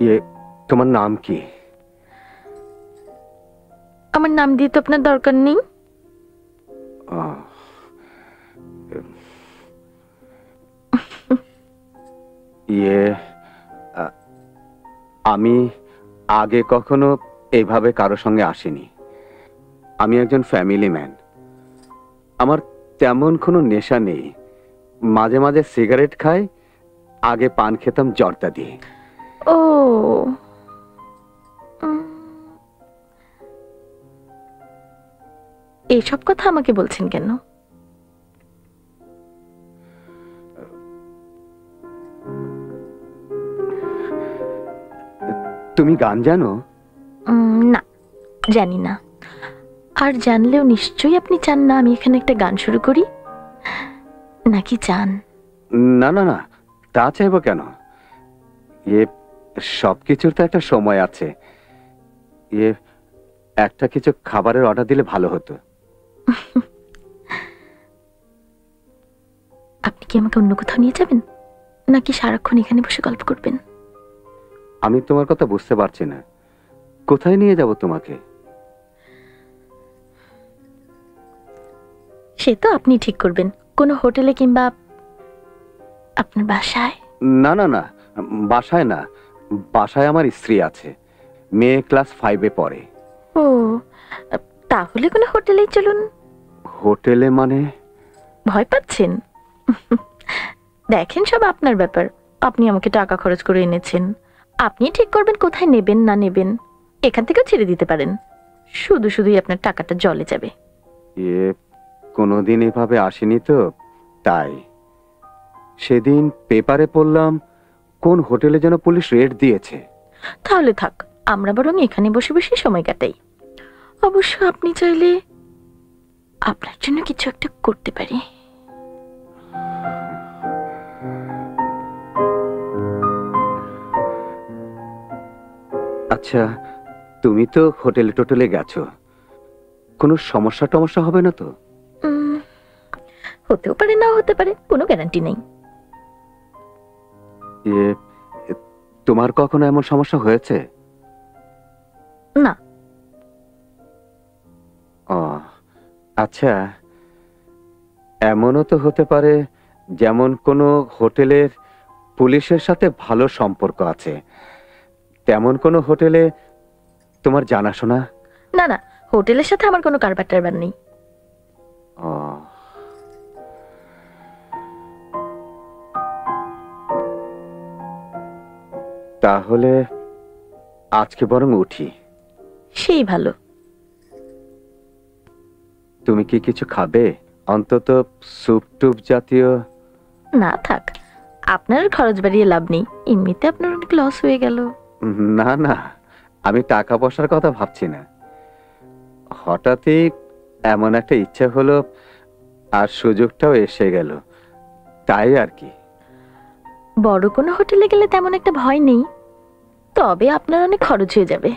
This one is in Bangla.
ইয়ে, তোমার নাম কি? আমার নাম দিয়ে তো আপনার দরকার নেই। ইয়ে, আমি আগে কখনো এইভাবে কারো সঙ্গে আসিনি। আমি একজন ফ্যামিলি ম্যান। আমার তেমন কোনো নেশা নেই। মাঝে মাঝে সিগারেট খাই, আগে পান খেতাম জর্দা দিয়ে। ও, এইসব কথা আমাকে বলছেন কেন? তুমি গান জানো? না, জানি না। আর জানলেও নিশ্চয়ই আপনি চান না আমি এখানে একটা গান শুরু করি, নাকি চান? না না না, তা চাইবো কেন? ইয়ে, সবকিছুর তো একটা সময় আছে। ইয়ে, একটা কিছু খাবারের অর্ডার দিলে ভালো হতো। আপনি কি আমাকে অন্য কোথাও নিয়ে যাবেন, নাকি সারাক্ষণ এখানে বসে গল্প করবেন? আমি তোমার কথা বুঝতে পারছি না। কোথায় নিয়ে যাব তোমাকে? সে তো আপনি ঠিক করবেন, কোনো হোটেলে কিংবা আপনার বাসায়। না না না, বাসায় না। বাসায় আমার স্ত্রী আছে, মেয়ে ক্লাস 5-এ পড়ে। ও, তাহলে কোনো হোটেলেই চলুন। হোটেলে মানে? ভয় পাচ্ছেন? দেখেন, সব আপনার ব্যাপার। আপনি আমাকে টাকা খরচ করে এনেছেন, আপনি ঠিক করবেন কোথায় নেবেন না নেবেন। এখান থেকেও ছেড়ে দিতে পারেন, শুধু শুধুই আপনার টাকাটা জলে যাবে। ইয়ে, কোনোদিন এভাবে আসেনি তো, তাই। সেদিন পেপারে পড়লাম কোন হোটেলে যেন পুলিশ রেড দিয়েছে। তাহলে থাক, আমরা বরং এখানে বসে বসে সময় কাটাই। অবশ্য আপনি চাইলে আপনার জন্য কিছু একটা করতে পারি। আচ্ছা, তুমি তো হোটেলে টোটেলে গেছো, কোনো সমস্যা টমস্যা হবে না তো? হতেও পারে, নাও হতে পারে, কোনো গ্যারান্টি নেই। ইয়ে, তোমার কখনো এমন সমস্যা হয়েছে? না। ও আচ্ছা, এমনও তো হতে পারে যেমন কোনো হোটেলের পুলিশের সাথে ভালো সম্পর্ক আছে, তেমন কোনো হোটেলে তোমার জানাশোনা? না না, হোটেলের সাথে আমার কোনো কারবার টারবার নেই। ও, তাহলে আজকে বরং উঠি। সেই ভালো। তুমি কি কিছু খাবে? অন্তত স্যুপ টুপ জাতীয়। না থাক, আপনার খরচ বাড়িয়ে লাভ নেই, এমনিতে আপনার অনেক লস হয়ে গেল। না না, আমি টাকা পয়সার কথা ভাবছি না। হঠাৎই এমন একটা ইচ্ছা হলো, আর সুযোগটাও এসে গেল, তাই আর কি। বড় কোনো হোটেলে গেলে তেমন একটা ভয় নেই, তবে আপনার অনেক খরচ হয়ে যাবে।